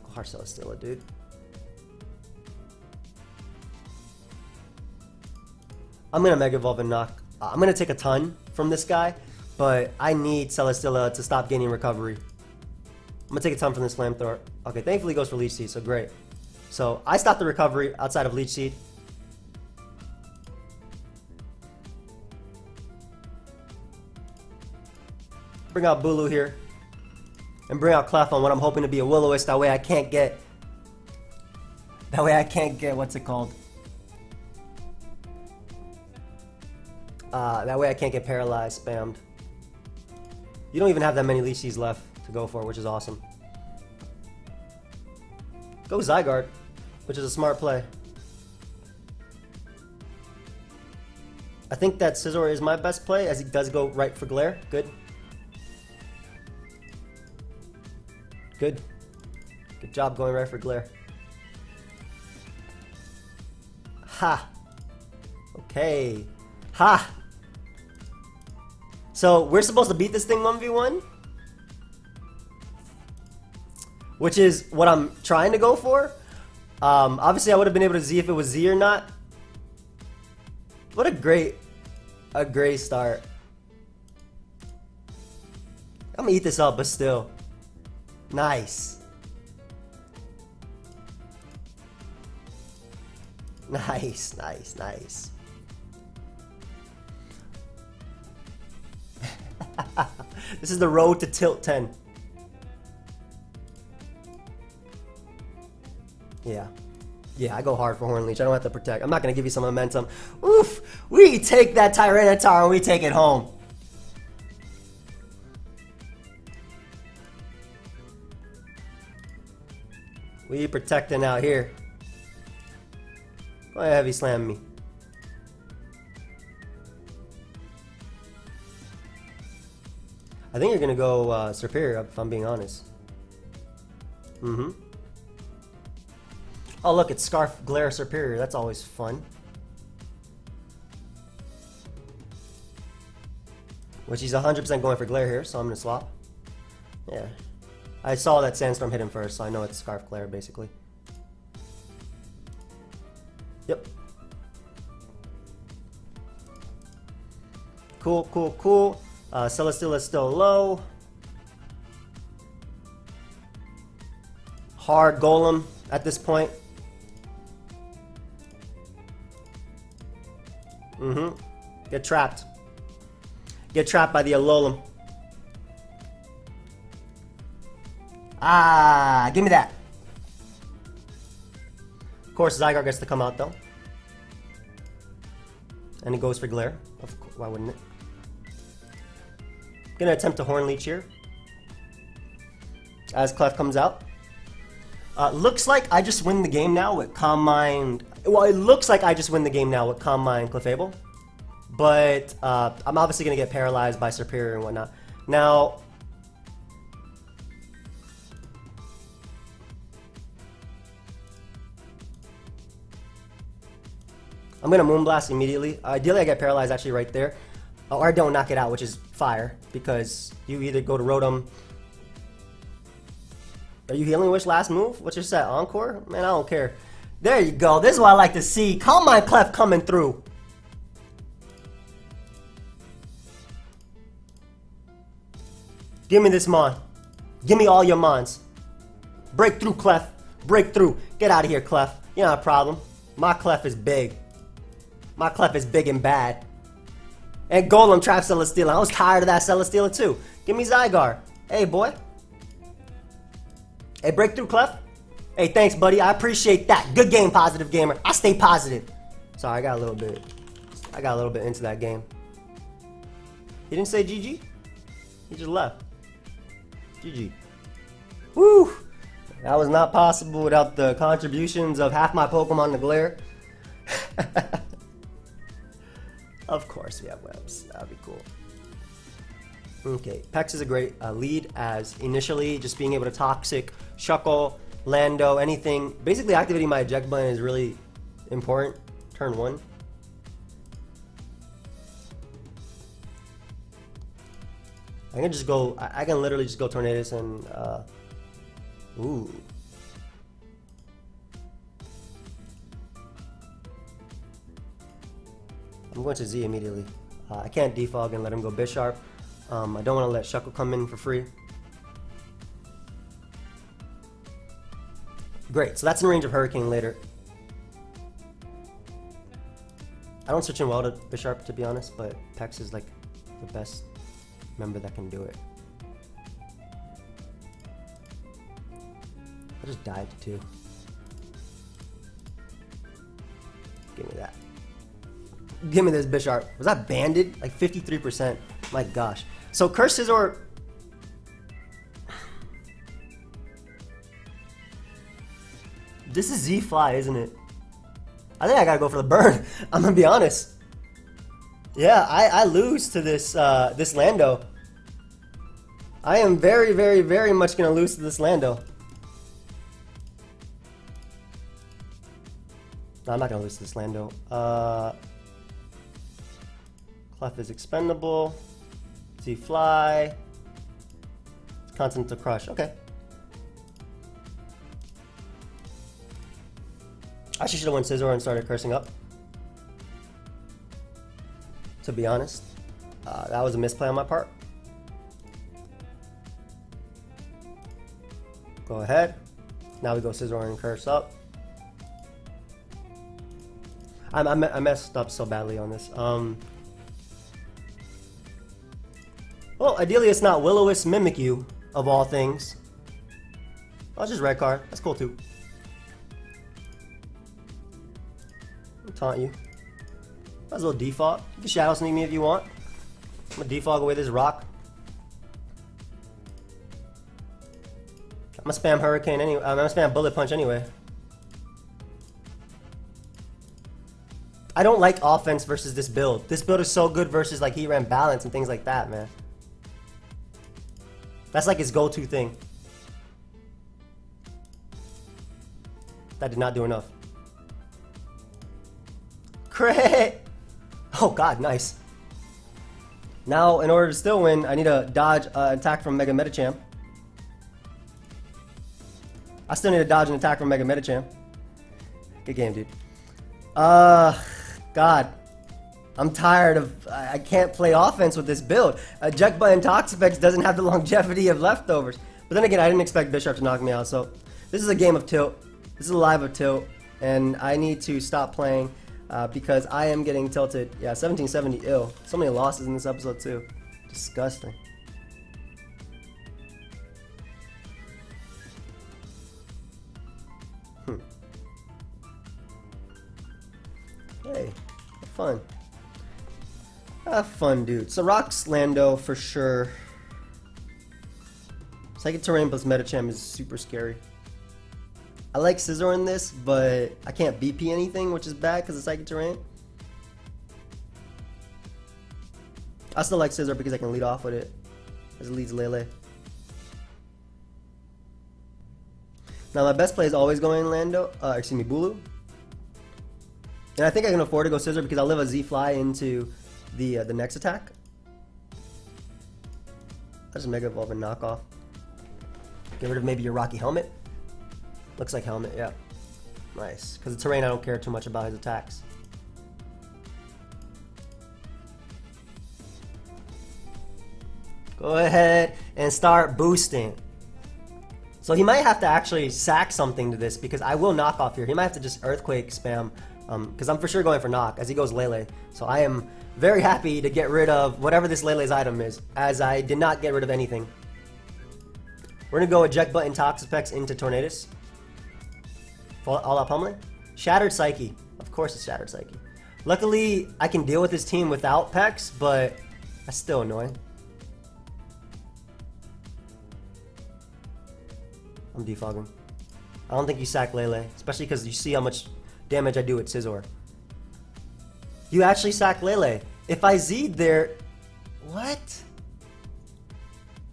Hard Celesteela, dude. I'm gonna Mega Evolve and Knock. I'm gonna take a ton from this guy, but I need Celesteela to stop gaining recovery. I'm gonna take a ton from this Flamethrower. Okay, thankfully he goes for Leech Seed, so great. So I stopped the recovery outside of Leech Seed. Bring out BULU here. And bring out Clef on what I'm hoping to be a Will-O-Wisp. That way I can't get... what's it called? That way I can't get paralyzed, spammed. You don't even have that many Leech Seeds left to go for, which is awesome. Go Zygarde, which is a smart play. I think that Scizor is my best play, as he does go right for Glare. Good. Good. Good job going right for Glare. Ha! Okay. Ha! So, we're supposed to beat this thing 1v1? Which is what I'm trying to go for. Obviously, I would have been able to see if it was Z or not. What a great start. I'm gonna eat this up, but still. Nice. Nice, nice, nice. This is the road to tilt 10. Yeah. Yeah, I go hard for Horn Leech. I don't have to protect. I'm not going to give you some momentum. Oof! We take that Tyranitar and we take it home. We protecting out here. Go ahead, heavy slam me. I think you're going to go Superior, if I'm being honest. Mm-hmm. Oh, look, it's Scarf Glare Superior. That's always fun. Which he's 100% going for Glare here, so I'm going to swap. Yeah. I saw that Sandstorm hit him first, so I know it's Scarf Glare, basically. Yep. Cool, cool, cool. Celesteela is still low. Hard Golem at this point. Mm-hmm. Get trapped. Get trapped by the Alolan. Ah, give me that. Of course, Zygarde gets to come out though. And it goes for Glare. Of course, why wouldn't it? Gonna attempt to Horn Leech here. As Clef comes out. Looks like I just win the game now with Calm Mind. Well, it looks like I just win the game now with Calm Mind CLEFABLE. But I'm obviously gonna get paralyzed by Superior and whatnot. Now, I'm gonna Moonblast immediately. Ideally, I get paralyzed actually right there. Or I don't knock it out, which is fire, because you either go to Rotom. Are you Healing Wish last move? What's your set? Encore? Man, I don't care. There you go. This is what I like to see. Calm Mind Clef coming through. Give me this Mon. Give me all your Mons. Break through, Clef. Break through. Get out of here, Clef. You're not a problem. My Clef is big. My Clef is big and bad. And Golem traps Celesteela. I was tired of that Celesteela too. Give me Zygarde. Hey, boy. Hey, breakthrough, Clef. Hey, thanks, buddy. I appreciate that. Good game, Positive Gamer. I stay positive. Sorry, I got a little bit into that game. He didn't say GG. He just left. GG. Woo! That was not possible without the contributions of half my Pokemon to Glare. Of course we have webs. That'd be cool. Okay, Pex is a great lead, as initially just being able to Toxic, Shuckle, Lando, anything. Basically activating my eject button is really important. Turn 1. I can just go, I can literally just go Tornadus and, ooh. I'm going to Z immediately. I can't defog and let him go Bisharp. I don't want to let Shuckle come in for free. Great, so that's in range of Hurricane later. I don't switch in well to Bisharp, to be honest, but Pex is like the best member that can do it. I just died to 2. Give me that. Give me this Bisharp. Was that banded? Like 53%. My gosh. So Curse Scizor. This is Z-Fly, isn't it? I think I gotta go for the burn. I'm gonna be honest. Yeah, I lose to this this Lando. I am very, very, very much gonna lose to this Lando. No, I'm not gonna lose to this Lando. Clef is expendable. Z-Fly. It's constant to crush. Okay. I should have went Scizor and started cursing up. To be honest, that was a misplay on my part. Go ahead. Now we go Scizor and curse up. I messed up so badly on this. Well, ideally it's not Will-O-Wisp Mimikyu, of all things. Oh, it's just red card. That's cool too. I'll taunt you. Might as well default. You can Shadow Sneak me if you want. I'm gonna default away this rock. I'm gonna spam Hurricane anyway. I'm gonna spam Bullet Punch anyway. I don't like offense versus this build. This build is so good versus like Heat Ramp balance and things like that, man. That's like his go-to thing. That did not do enough. Crit! Oh god, nice. Now, in order to still win, I need to dodge an attack from Mega Medicham. I still need to dodge an attack from Mega Medicham. Good game, dude. God. I'm tired of... I can't play offense with this build. EJECT button TOXAPEX doesn't have the longevity of leftovers. But then again, I didn't expect Bisharp to knock me out, so... This is a game of tilt. This is a live of tilt. And I need to stop playing because I am getting tilted. Yeah, 1770 ill. So many losses in this episode, too. Disgusting. Hey, have fun. Have fun, dude. So Rocks Lando for sure. Psychic Terrain plus Medicham is super scary. I like Scizor in this, but I can't BP anything, which is bad because of Psychic Terrain. I still like Scizor because I can lead off with it, as it leads Lele. Now my best play is always going Lando, excuse me, Bulu. And I think I can afford to go Scizor because I'll live a Z-Fly into the next attack. I'll just Mega Evolve and knock off. Get rid of maybe your Rocky Helmet. Looks like Helmet, yeah. Nice. Because the terrain, I don't care too much about his attacks. Go ahead and start boosting. So he might have to actually sack something to this because I will knock off here. He might have to just Earthquake spam because I'm for sure going for knock as he goes Lele. So I am very happy to get rid of whatever this Lele's item is, as I did not get rid of anything. We're going to go EJECT button TOXAPEX into Tornadus. All out pummeling. Shattered Psyche. Of course it's Shattered Psyche. Luckily, I can deal with this team without Pex, but that's still annoying. I'm defogging. I don't think you sack Lele, especially because you see how much damage I do with Scizor. You actually sack Lele. If I Z'd there... What?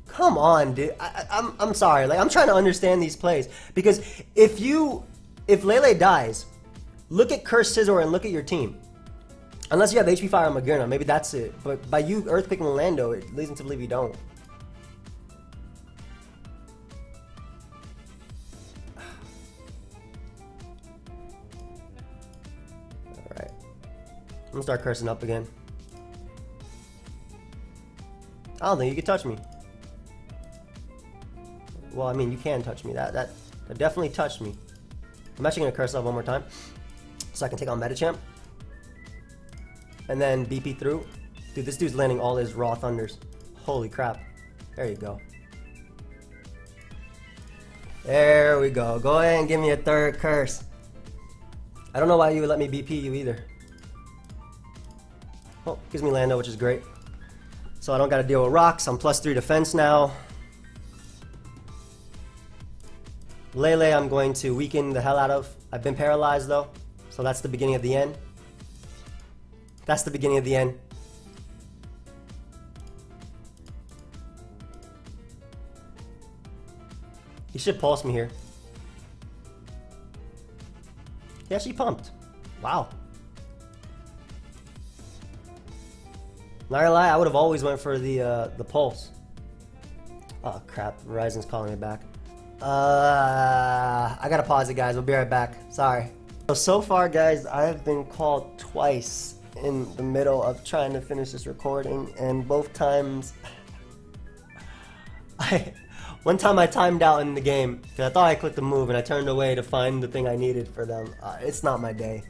Come on, dude. I'm sorry. Like, I'm trying to understand these plays. Because if Lele dies, look at Cursed Scizor and look at your team. Unless you have HP Fire on Magearna, maybe that's it. But by you Earthquaking Lando, it leads me to believe you don't. Alright. I'm gonna start cursing up again. I don't think you can touch me. Well, I mean, you can touch me. That definitely touched me. I'm actually gonna curse up one more time, so I can take on Medicham. And then BP through. Dude, this dude's landing all his raw thunders. Holy crap. There you go. There we go. Go ahead and give me a third curse. I don't know why you would let me BP you either. Oh, gives me Lando, which is great. So I don't gotta deal with rocks. I'm +3 defense now. Lele I'm going to weaken the hell out of. I've been paralyzed though, so that's the beginning of the end. That's the beginning of the end. He should pulse me here. He actually pumped. Wow. Not gonna lie, I would have always went for the pulse. Oh crap, Verizon's calling me back. I gotta pause it, guys. We'll be right back. Sorry. So far, guys, I have been called twice in the middle of trying to finish this recording, and both times one time I timed out in the game because I thought I clicked the move and I turned away to find the thing I needed for them. It's not my day.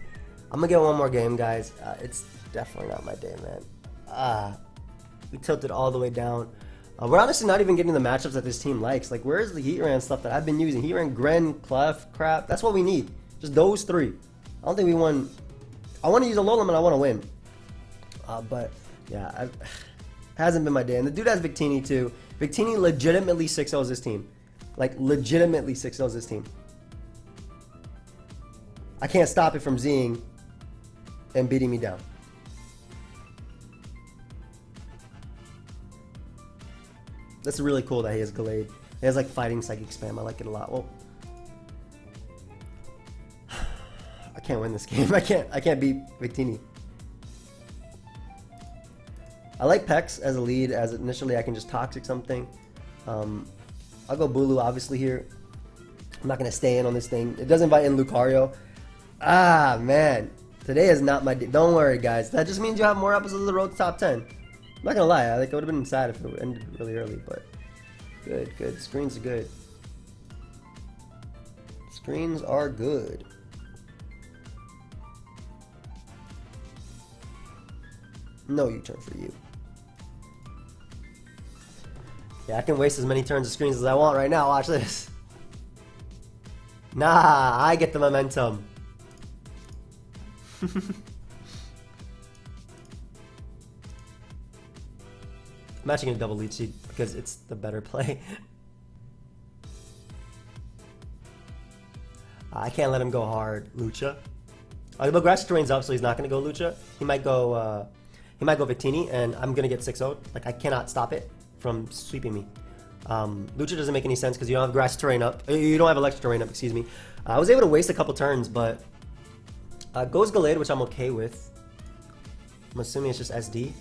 I'm gonna get one more game, guys. It's definitely not my day, man. We tilted all the way down. We're honestly not even getting the matchups that this team likes. Like, where's the Heatran stuff that I've been using? Heatran, Gren, Clef, crap. That's what we need. Just those three. I don't think we won. I want to use Alolan and I want to win. But yeah, it hasn't been my day. And the dude has Victini too. Victini legitimately 6-0s this team. Like, legitimately 6-0s this team. I can't stop it from Zing and beating me down. That's really cool that he has Gallade. He has like fighting psychic spam. I like it a lot. Well, I can't win this game. I can't beat Victini. I like Pex as a lead, as initially I can just Toxic something. I'll go BULU obviously here. I'm not going to stay in on this thing. It does invite in Lucario. Ah, man. Today is not my day. Don't worry, guys. That just means you have more episodes of the Road to Top 10. I'm not going to lie. I would have been sad if it ended really early, but good, good. Screens are good. Screens are good. No U-turn for you. Yeah, I can waste as many turns of screens as I want right now. Watch this. Nah, I get the momentum. I'm actually gonna double leech seed because it's the better play. I can't let him go hard. Lucha. But grass terrain's up, so he's not gonna go Lucha. He might go Victini, and I'm gonna get 6-0'd. Like, I cannot stop it from sweeping me. Lucha doesn't make any sense because you don't have grass terrain up. You don't have electric terrain up, excuse me. I was able to waste a couple turns, but goes Gallade, which I'm okay with. I'm assuming it's just SD.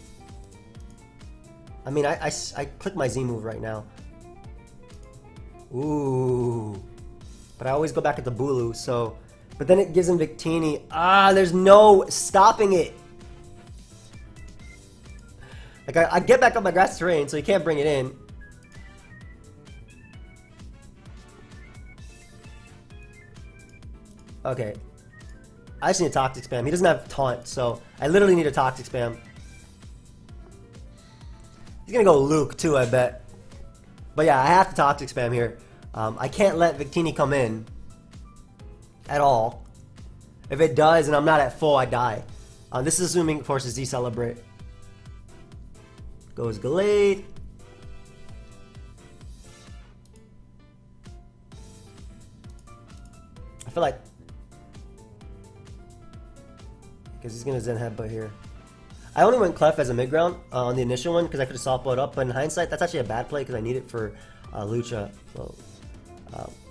I mean, I click my Z move right now. Ooh. But I always go back at the BULU, so... But then it gives him Victini. Ah, there's no stopping it. Like, I get back up my grass terrain, so he can't bring it in. Okay. I just need a Toxic Spam. He doesn't have Taunt, so I literally need a Toxic Spam. He's gonna go Luke, too, I bet. But yeah, I have to Toxic Spam here. I can't let Victini come in. At all. If it does and I'm not at full, I die. This is assuming, of course, it's Celebrate. Goes Gallade. I feel like... Because he's going to Zen Headbutt here. I only went Clef as a mid-ground on the initial one because I could have soft blowed up. But in hindsight, that's actually a bad play because I need it for Lucha. So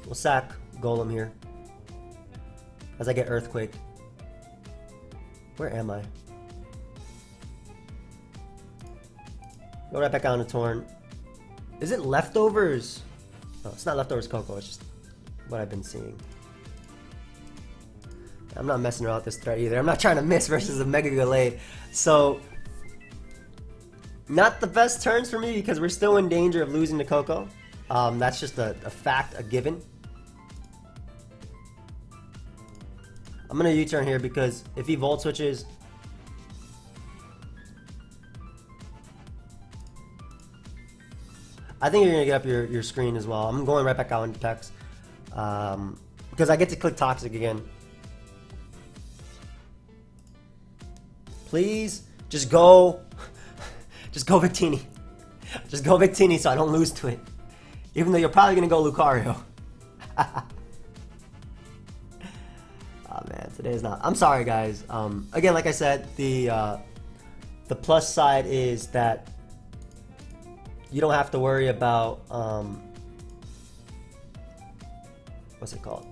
we'll sack Golem here. As I get Earthquake. Where am I? Go right back on to Torn. Is it Leftovers? No, it's not Leftovers Coco. It's just what I've been seeing. I'm not messing around with this threat either. I'm not trying to miss versus a Mega Gallade. So, not the best turns for me because we're still in danger of losing to Coco. That's just a fact, a given. I'm going to U-turn here because if he Volt Switches... I think you're going to get up your screen as well. I'm going right back out into Pex. Because I get to click Toxic again. Please, just go... just go Victini. Just go Victini so I don't lose to it. Even though you're probably going to go Lucario. It is not. I'm sorry, guys. Again, like I said, the plus side is that you don't have to worry about what's it called?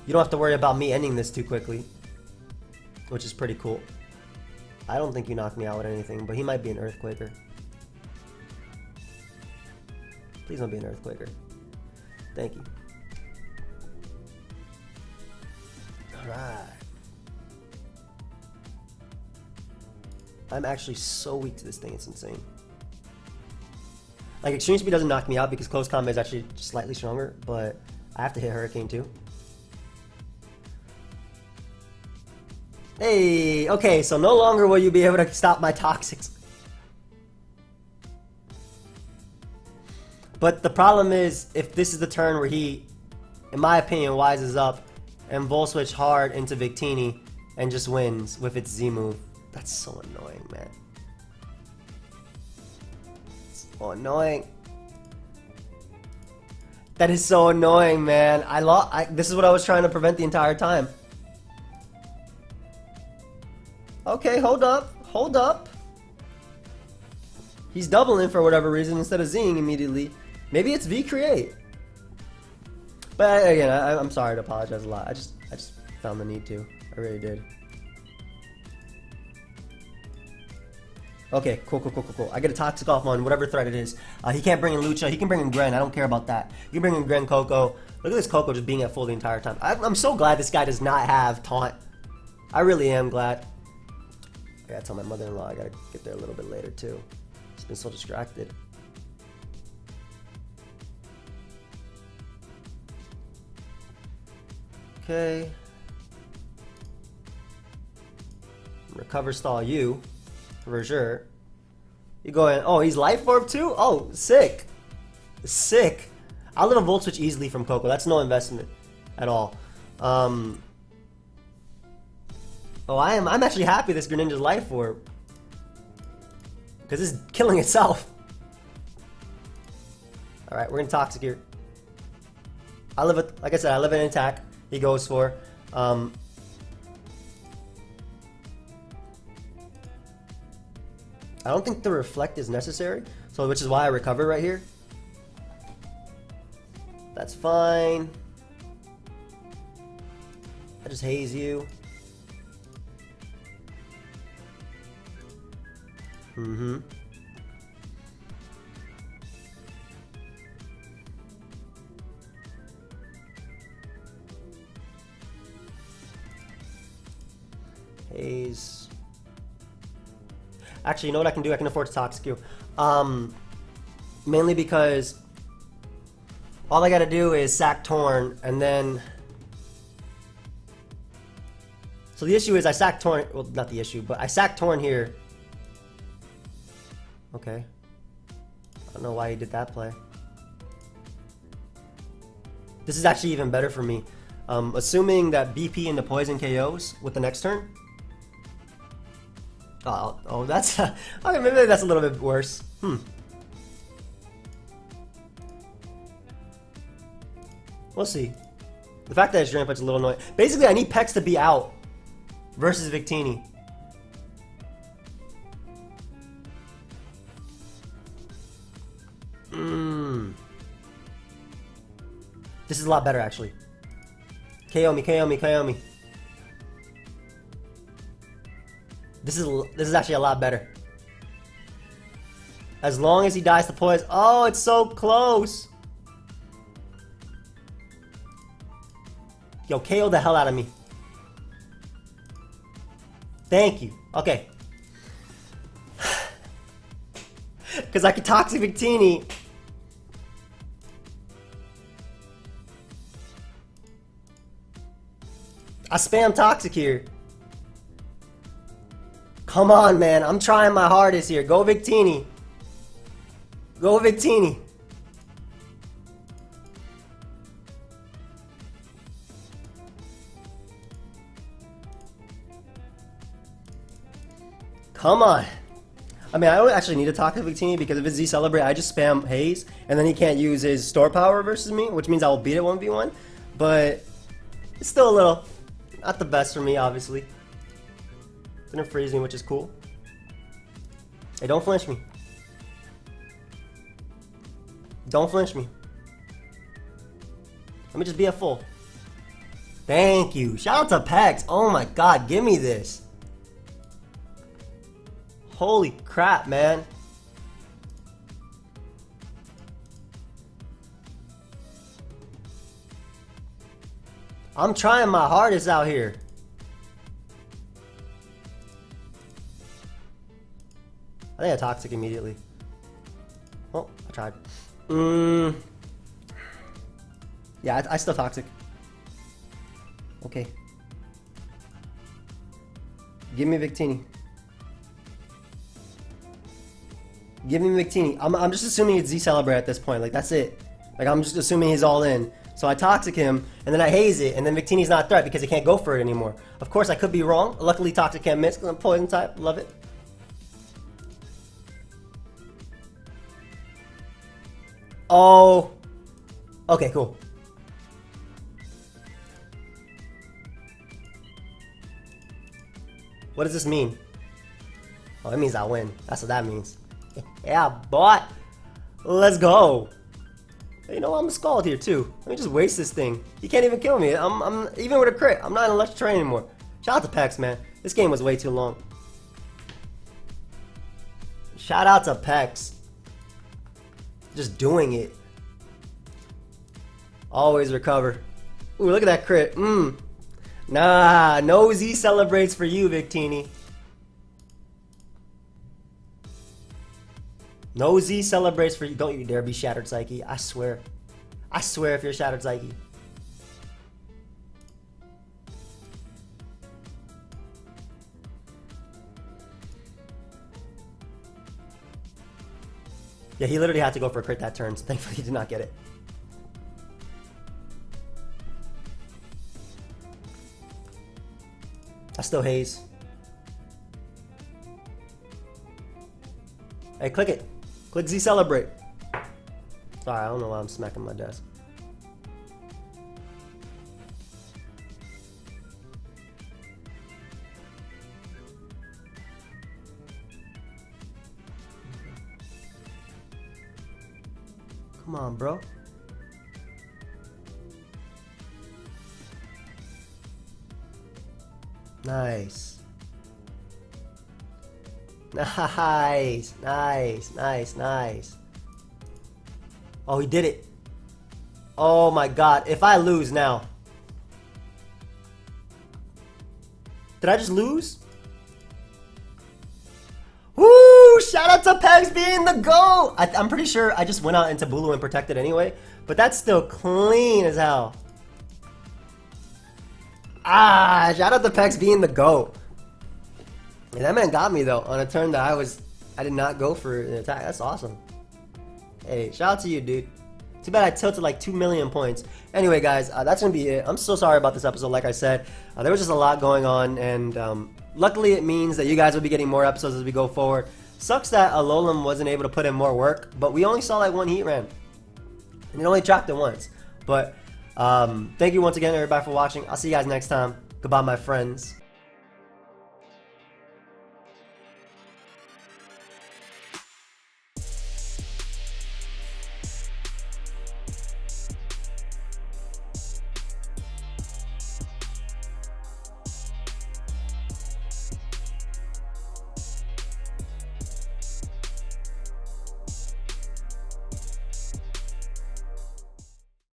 You don't have to worry about me ending this too quickly, which is pretty cool. I don't think you knocked me out with anything, but he might be an Earthquaker. Please don't be an Earthquaker. Thank you. Alright. I'm actually so weak to this thing, it's insane. Like, Extreme Speed doesn't knock me out because Close Combat is actually slightly stronger, but I have to hit Hurricane too. Hey, okay, so no longer will you be able to stop my Toxics. But the problem is, if this is the turn where he, in my opinion, wises up and Volt Switch hard into Victini and just wins with its Z move. That's so annoying, man. So annoying. That is so annoying, man. This is what I was trying to prevent the entire time. Okay, hold up. Hold up. He's doubling for whatever reason instead of Zing immediately. Maybe it's V-Create. But again, I'm sorry to apologize a lot. I just found the need to. I really did. Okay, cool. I get a Toxic off on whatever threat it is. He can't bring in Lucha. He can bring in Gren. I don't care about that. You can bring in Gren, Coco. Look at this Coco just being at full the entire time. I'm so glad this guy does not have Taunt. I really am glad. I gotta tell my mother-in-law I gotta get there a little bit later too. She's been so distracted. Okay. Recover stall you. For sure. You go in. Oh, he's Life Orb too? Oh, sick. Sick. I'll live a Volt Switch easily from Coco. That's no investment at all. Oh, I'm actually happy this Greninja's Life Orb. Because it's killing itself. Alright, we're gonna Toxic here. Like I said, I live an attack. He goes for. I don't think the Reflect is necessary, so which is why I recover right here. That's fine. I just haze you. Haze. Actually, you know what I can do? I can afford to Toxic you. Mainly because all I gotta do is sack Torn, and then... So the issue is I sack Torn... Well, not the issue, but I sack Torn here. Okay. I don't know why he did that play. This is actually even better for me. Assuming that BP into Poison KOs with the next turn. Oh, that's... okay, maybe that's a little bit worse. We'll see. The fact that his Drain Punch is a little annoying. Basically, I need Pex to be out versus Victini. This is a lot better, actually. KO me, KO me, KO me. This is actually a lot better. As long as he dies to poison. Oh, it's so close. Yo, KO the hell out of me. Thank you. Okay. Because I can Toxic Victini. I spam Toxic here. Come on, man. I'm trying my hardest here. Go Victini. Go Victini. Come on. I mean, I don't actually need to talk to Victini because if it's Z Celebrate, I just spam Haze, and then he can't use his Store Power versus me, which means I will beat it 1v1. But It's still a little, not the best for me, obviously. Didn't freeze me, which is cool. Hey, don't flinch me. Don't flinch me. Let me just be a full. Thank you. Shout out to Pex. Oh my god, give me this. Holy crap, man. I'm trying my hardest out here. I think I toxic immediately. Oh, I tried. Yeah, I still toxic. Okay. Give me Victini. Give me Victini. I'm just assuming it's Z-Celebrate at this point. Like, that's it. Like, I'm just assuming he's all in. So I toxic him, and then I haze it, and then Victini's not a threat because he can't go for it anymore. Of course, I could be wrong. Luckily, toxic can't miss because I'm poison type. Love it. Oh. Okay, cool. What does this mean? Oh, it means I win. That's what that means. Yeah, boy. Let's go. You know, I'm a scald here too. Let me just waste this thing. He can't even kill me. I'm even with a crit. I'm not in electric terrain anymore. Shout out to Pex, man. This game was way too long. Shout out to Pex. Just doing it. Always recover. Ooh, look at that crit. Nah, no Z celebrates for you, Victini. No Z celebrates for you. Don't you dare be Shattered Psyche. I swear. I swear if you're Shattered Psyche. Yeah, he literally had to go for a crit that turn, so thankfully he did not get it. I still haze. Hey, click it. Click Z celebrate. Sorry, I don't know why I'm smacking my desk. Come on, bro. Nice. Nice, nice, nice, nice. Oh, he did it. Oh my god, if I lose now. Did I just lose? Woo! Shout out to Pex being the GOAT! I'm pretty sure I just went out into BULU and protected anyway, but that's still clean as hell. Ah, shout out to Pex being the GOAT. Yeah, that man got me though on a turn that I did not go for an attack. That's awesome. Hey, shout out to you, dude. Too bad I tilted like 2 million points. Anyway, guys, that's gonna be it. I'm so sorry about this episode. Like I said, there was just a lot going on, and luckily it means that you guys will be getting more episodes as we go forward. Sucks that Alolan wasn't able to put in more work, but we only saw like one heat ran, and it only tracked it once. But thank you once again, everybody, for watching. I'll see you guys next time. Goodbye, my friends.